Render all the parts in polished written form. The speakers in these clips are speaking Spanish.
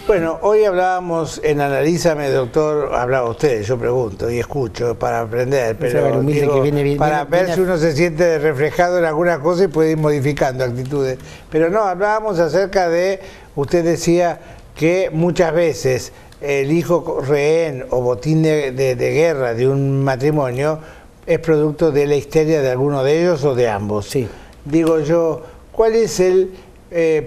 Bueno, hoy hablábamos en Analízame, doctor, hablaba usted, yo pregunto y escucho para aprender, pero digo, para ver si uno se siente reflejado en alguna cosa y puede ir modificando actitudes. Pero no, hablábamos acerca de, usted decía que muchas veces el hijo rehén o botín de guerra de un matrimonio es producto de la histeria de alguno de ellos o de ambos. Sí. Digo yo, ¿cuál es el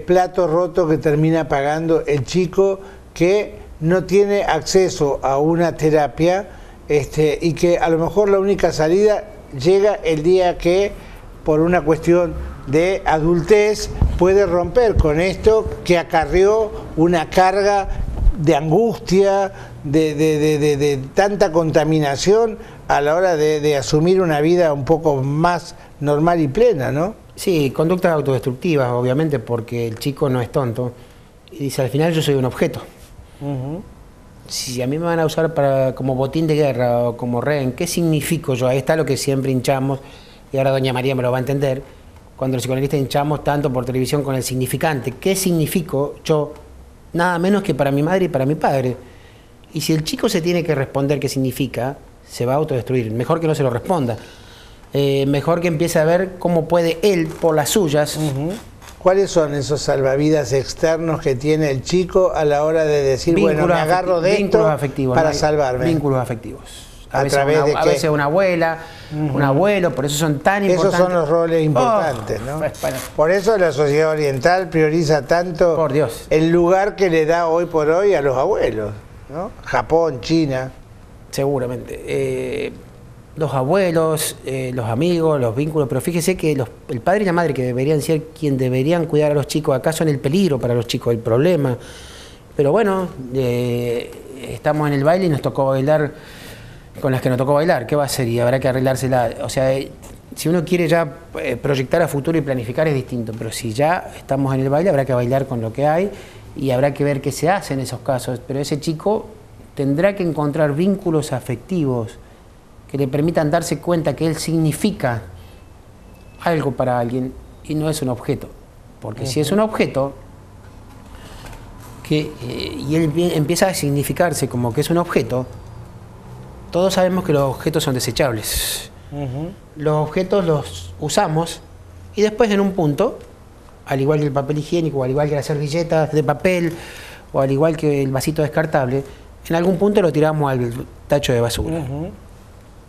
plato roto que termina pagando el chico que no tiene acceso a una terapia y que a lo mejor la única salida llega el día que por una cuestión de adultez puede romper con esto que acarrió una carga de angustia, de tanta contaminación a la hora de asumir una vida un poco más normal y plena, ¿no? Sí, conductas autodestructivas, obviamente, porque el chico no es tonto. Y dice, al final yo soy un objeto. Si a mí me van a usar como botín de guerra o como rehén, ¿qué significo yo? Ahí está lo que siempre hinchamos, y ahora doña María me lo va a entender, cuando los psicoanalistas hinchamos tanto por televisión con el significante. ¿Qué significo yo? Nada menos que para mi madre y para mi padre. Y si el chico se tiene que responder qué significa, se va a autodestruir. Mejor que no se lo responda. Mejor que empiece a ver cómo puede él, por las suyas. ¿Cuáles son esos salvavidas externos que tiene el chico a la hora de decir, bueno, me agarro de esto para salvarme? Vínculos afectivos. A veces una abuela, un abuelo, por eso son tan importantes. Esos son los roles importantes, ¿no? Por eso la sociedad oriental prioriza tanto por Dios el lugar que le da hoy por hoy a los abuelos, ¿no? Japón, China. Seguramente. Los abuelos, los amigos, los vínculos, pero fíjese que el padre y la madre, que deberían ser quien deberían cuidar a los chicos, acá son el peligro para los chicos, el problema. Pero bueno, estamos en el baile y nos tocó bailar con las que nos tocó bailar. ¿Qué va a hacer? Y habrá que arreglársela. O sea, si uno quiere ya proyectar a futuro y planificar es distinto, pero si ya estamos en el baile habrá que bailar con lo que hay y habrá que ver qué se hace en esos casos. Pero ese chico tendrá que encontrar vínculos afectivos que le permitan darse cuenta que él significa algo para alguien y no es un objeto. Porque si es un objeto, y él empieza a significarse como que es un objeto, todos sabemos que los objetos son desechables. Los objetos los usamos y después en un punto, al igual que el papel higiénico, o al igual que las servilletas de papel, o al igual que el vasito descartable, en algún punto lo tiramos al tacho de basura.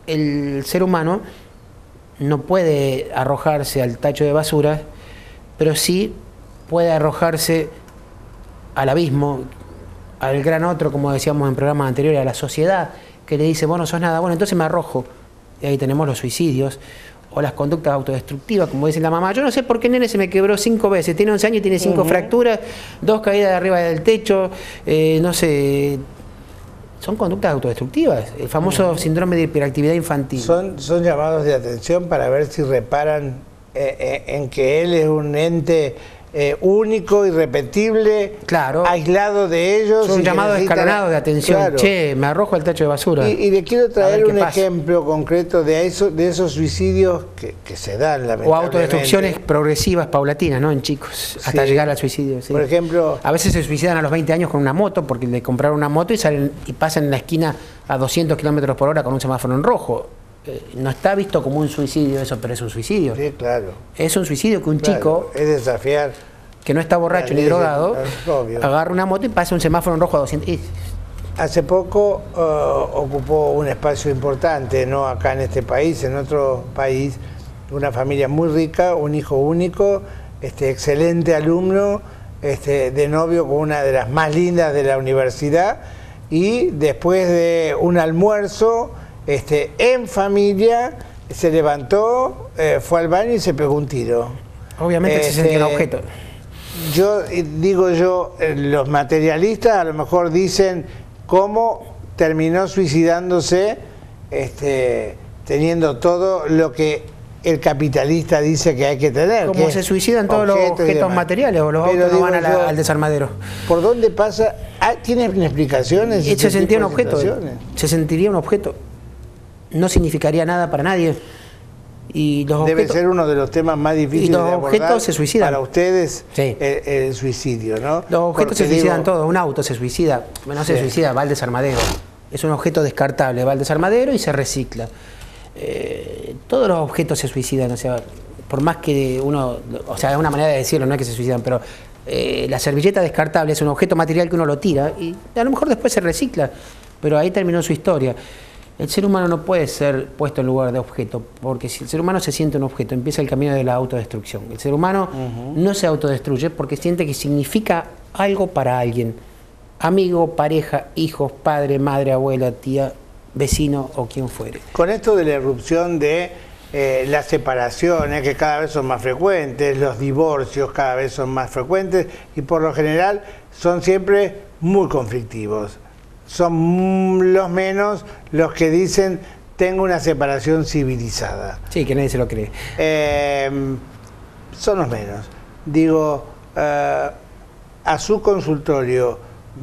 El ser humano no puede arrojarse al tacho de basura, pero sí puede arrojarse al abismo, al gran otro, como decíamos en programas anteriores, a la sociedad, que le dice, vos no sos nada, bueno, entonces me arrojo. Y ahí tenemos los suicidios, o las conductas autodestructivas, como dice la mamá. Yo no sé por qué nene se me quebró 5 veces, tiene 11 años y tiene 5 fracturas, 2 caídas de arriba del techo, no sé... Son conductas autodestructivas, el famoso síndrome de hiperactividad infantil. Son llamados de atención para ver si reparan en que él es un ente único, irrepetible, claro, aislado de ellos. Son llamados escalonados de atención, claro. Che, me arrojo al tacho de basura. Y le quiero traer un ejemplo concreto de esos suicidios que se dan, lamentablemente. O autodestrucciones progresivas, paulatinas, ¿no? En chicos, hasta llegar al suicidio. Sí. Por ejemplo... A veces se suicidan a los 20 años con una moto, porque le compraron una moto y pasan en la esquina a 200 kilómetros por hora con un semáforo en rojo. No está visto como un suicidio eso, pero es un suicidio. Sí, claro. Es un suicidio que un chico... Es desafiar... Que no está borracho ni drogado, agarra una moto y pasa un semáforo en rojo a 200... Hace poco ocupó un espacio importante, no acá en este país, en otro país, una familia muy rica, un hijo único, excelente alumno, de novio con una de las más lindas de la universidad, y después de un almuerzo en familia se levantó, fue al baño y se pegó un tiro. Obviamente se sentía un objeto. Los materialistas a lo mejor dicen cómo terminó suicidándose teniendo todo lo que el capitalista dice que hay que tener. Como se suicidan todos los objetos materiales, o los autos no van al desarmadero. ¿Por dónde pasa? ¿Tienen explicaciones? Se sentía un objeto. Se sentiría un objeto. No significaría nada para nadie. Y los Debe objetos, ser uno de los temas más difíciles y los de abordar objetos se suicidan. para ustedes, Sí. el suicidio, ¿no? Los objetos Porque se suicidan digo, todos. Un auto se suicida, no se Sí. suicida, va al desarmadero. Es un objeto descartable, va al desarmadero y se recicla. Todos los objetos se suicidan, o sea, por más que uno, o sea, es una manera de decirlo, no es que se suicidan, pero la servilleta descartable es un objeto material que uno lo tira y a lo mejor después se recicla, pero ahí terminó su historia. El ser humano no puede ser puesto en lugar de objeto, porque si el ser humano se siente un objeto, empieza el camino de la autodestrucción. El ser humano no se autodestruye porque siente que significa algo para alguien. Amigo, pareja, hijos, padre, madre, abuela, tía, vecino o quien fuere. con esto de la irrupción de las separaciones, que cada vez son más frecuentes, los divorcios cada vez son más frecuentes y por lo general son siempre muy conflictivos. Son los menos los que dicen tengo una separación civilizada. Sí, que nadie se lo cree. Son los menos. Digo, a su consultorio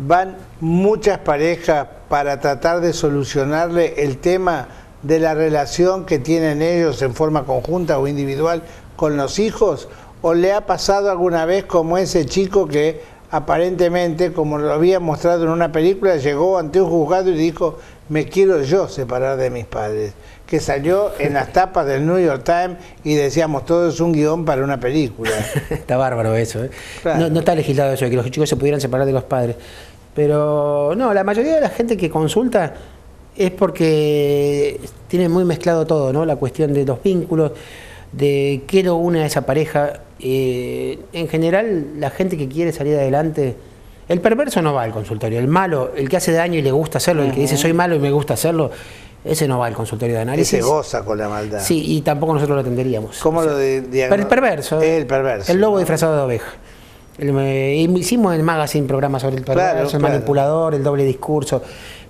van muchas parejas para tratar de solucionarle el tema de la relación que tienen ellos en forma conjunta o individual con los hijos, o le ha pasado alguna vez como ese chico que aparentemente, como lo había mostrado en una película, llegó ante un juzgado y dijo, me quiero yo separar de mis padres, que salió en las tapas del New York Times y decíamos, todo es un guión para una película. Está bárbaro eso, ¿eh? Claro. No está legislado eso de que los chicos se pudieran separar de los padres. Pero no, la mayoría de la gente que consulta es porque tiene muy mezclado todo, ¿no? La cuestión de los vínculos, de qué lo une a esa pareja. En general, la gente que quiere salir adelante, el perverso no va al consultorio, el malo, el que hace daño y le gusta hacerlo, el que dice soy malo y me gusta hacerlo, ese no va al consultorio de análisis. Ese goza con la maldad. Sí, y tampoco nosotros lo atenderíamos. ¿Cómo lo Pero el perverso. El perverso. El lobo ¿no? disfrazado de oveja. Hicimos en el magazine programas sobre el perverso, Claro, el claro. manipulador, el doble discurso.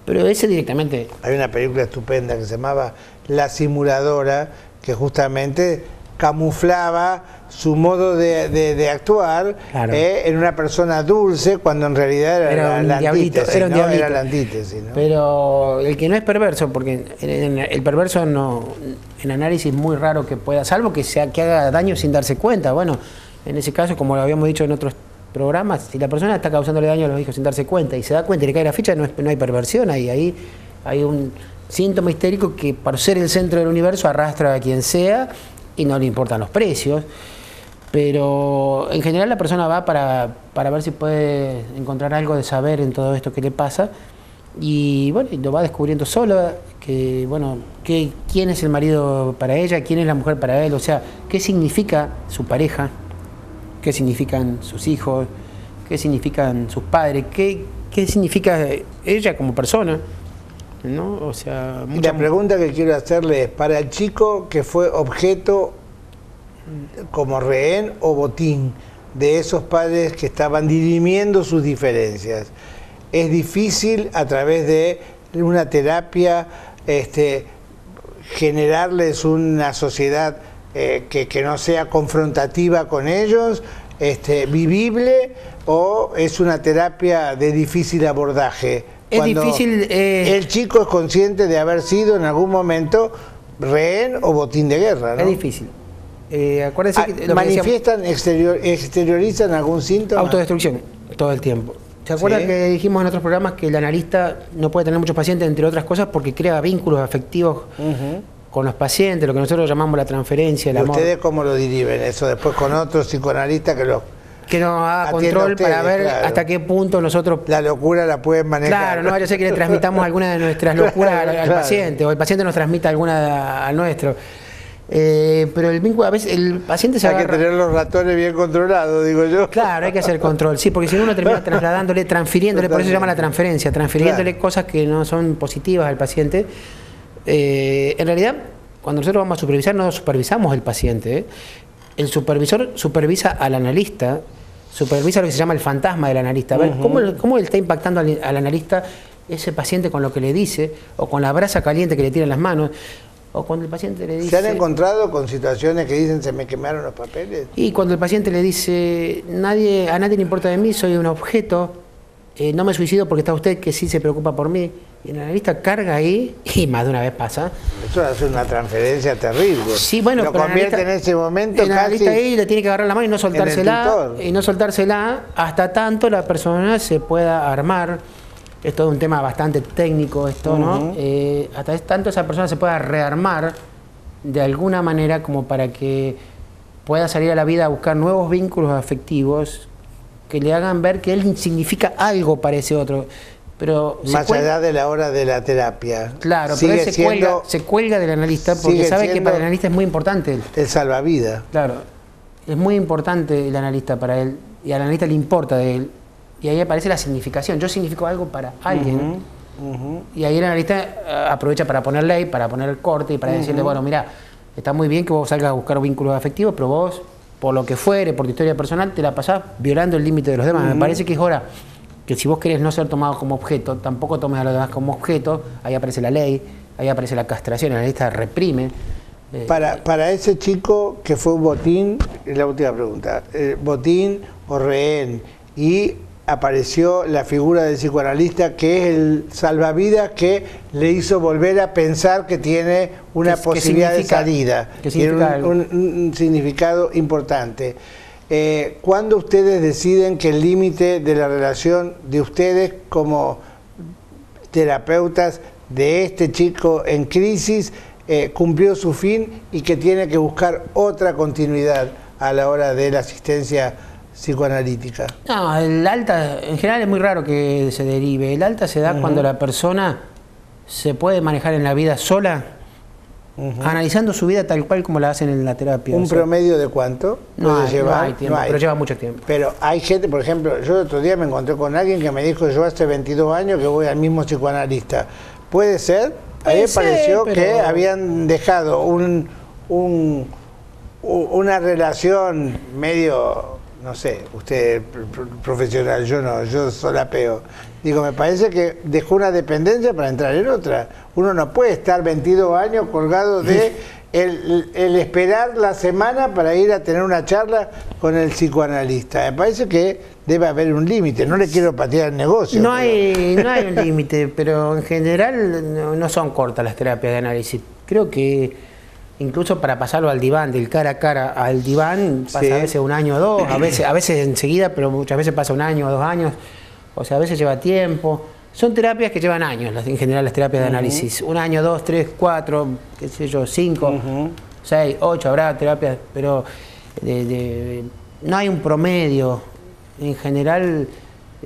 Pero ese directamente. Hay una película estupenda que se llamaba La Simuladora, que justamente camuflaba su modo de actuar Claro. En una persona dulce, cuando en realidad Era un la diablito, antítesis, era un ¿no? diablito. Era la antítesis, ¿no? Pero el que no es perverso, porque el perverso no, en análisis muy raro que pueda, salvo que haga daño sin darse cuenta. Bueno, en ese caso, como lo habíamos dicho en otros programas, si la persona está causándole daño a los hijos sin darse cuenta y se da cuenta y le cae la ficha, no hay perversión, ahí hay un síntoma histérico que por ser el centro del universo arrastra a quien sea y no le importan los precios. Pero en general la persona va para ver si puede encontrar algo de saber en todo esto que le pasa y bueno, lo va descubriendo sola, que bueno, quién es el marido para ella, quién es la mujer para él, o sea, qué significa su pareja, qué significan sus hijos, qué significan sus padres, qué significa ella como persona, ¿no? O sea, Y la pregunta que quiero hacerle es, para el chico que fue objeto como rehén o botín de esos padres que estaban dirimiendo sus diferencias, es difícil a través de una terapia generarles una sociedad que no sea confrontativa con ellos, vivible, o es una terapia de difícil abordaje. Es Cuando difícil. el chico es consciente de haber sido en algún momento rehén o botín de guerra, ¿no? Es difícil. Acuérdense que lo que ¿Manifiestan, exteriorizan algún síntoma? autodestrucción todo el tiempo. ¿Se acuerdan Sí. que dijimos en otros programas que el analista no puede tener muchos pacientes, entre otras cosas, porque crea vínculos afectivos con los pacientes, lo que nosotros llamamos la transferencia, el ¿Y amor? ustedes cómo lo deriven eso después con otros psicoanalistas que Que nos haga atienda control a ustedes, para ver claro. hasta qué punto nosotros... la locura la pueden manejar? Claro, no vaya a ser que le transmitamos alguna de nuestras locuras al Claro. paciente, o el paciente nos transmita alguna al nuestro. Pero el vínculo, a veces el paciente se Hay que agarra... tener los ratones bien controlados, digo yo. Claro, hay que hacer control, sí, porque si no uno termina trasladándole, transfiriéndole, por eso se llama la transferencia, transfiriéndole Claro. cosas que no son positivas al paciente. En realidad, cuando nosotros vamos a supervisar, no supervisamos el paciente. El supervisor supervisa al analista, supervisa lo que se llama el fantasma del analista. A ver, cómo él está impactando al analista ese paciente con lo que le dice, o con la brasa caliente que le tira en las manos, o cuando el paciente le dice... ¿Se han encontrado con situaciones que dicen se me quemaron los papeles? Y cuando el paciente le dice, a nadie le importa de mí, soy un objeto, no me suicido porque está usted que sí se preocupa por mí. Y el analista carga ahí, y más de una vez pasa. Eso hace una transferencia terrible. Sí, bueno, lo convierte en ese momento el analista casi ahí le tiene que agarrar la mano y no soltársela hasta tanto la persona se pueda armar. Es todo un tema bastante técnico esto, ¿no? Hasta tanto esa persona se pueda rearmar de alguna manera como para que pueda salir a la vida a buscar nuevos vínculos afectivos que le hagan ver que él significa algo para ese otro. Pero más allá de la hora de la terapia. Claro, pero él se cuelga del analista porque sabe que para el analista es muy importante. El salvavidas. Claro, es muy importante el analista para él y al analista le importa de él. Y ahí aparece la significación. Yo significo algo para alguien. Y ahí el analista aprovecha para poner ley, para poner el corte y para decirle, bueno, mira, está muy bien que vos salgas a buscar vínculos afectivos, pero vos, por lo que fuere, por tu historia personal, te la pasás violando el límite de los demás. Me parece que es hora que si vos querés no ser tomado como objeto, tampoco tomes a los demás como objeto. Ahí aparece la ley, ahí aparece la castración, el analista reprime. Para ese chico que fue un botín, es la última pregunta, botín o rehén, y apareció la figura del psicoanalista que es el salvavidas que le hizo volver a pensar que tiene una posibilidad de salida, que tiene un significado importante. ¿Cuándo ustedes deciden que el límite de la relación de ustedes como terapeutas de este chico en crisis cumplió su fin y que tiene que buscar otra continuidad a la hora de la asistencia psicoanalítica? No, el alta en general es muy raro que se derive. El alta se da cuando la persona se puede manejar en la vida sola, analizando su vida tal cual como la hacen en la terapia. ¿Un promedio de cuánto puede llevar? No hay tiempo, pero lleva mucho tiempo. Pero hay gente, por ejemplo, yo el otro día me encontré con alguien que me dijo, yo hace 22 años que voy al mismo psicoanalista. ¿Puede ser? A mí me pareció que habían dejado una relación medio, no sé, usted profesional, yo no, yo solapeo. Digo, me parece que dejó una dependencia para entrar en otra. Uno no puede estar 22 años colgado de el esperar la semana para ir a tener una charla con el psicoanalista. Me parece que debe haber un límite. No le quiero patear el negocio. No hay un límite, pero en general no son cortas las terapias de análisis. Creo que incluso para pasarlo al diván, del cara a cara al diván, pasa a veces un año o dos, a veces enseguida, pero muchas veces pasa un año o 2 años. O sea, a veces lleva tiempo. Son terapias que llevan años, en general las terapias de análisis. 1 año, 2, 3, 4, qué sé yo, 5, 6, 8, habrá terapias, pero no hay un promedio. En general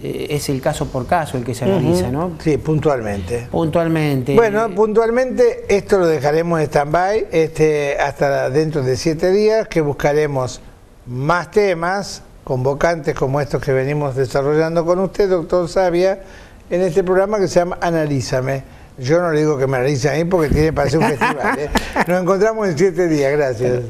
es el caso por caso el que se analiza, ¿no? Sí, puntualmente. Puntualmente. Bueno, puntualmente esto lo dejaremos en stand-by hasta dentro de 7 días, que buscaremos más temas convocantes como estos que venimos desarrollando con usted, doctor Savia, en este programa que se llama Analízame. Yo no le digo que me analice a mí porque tiene para ser un festival. Nos encontramos en 7 días. Gracias.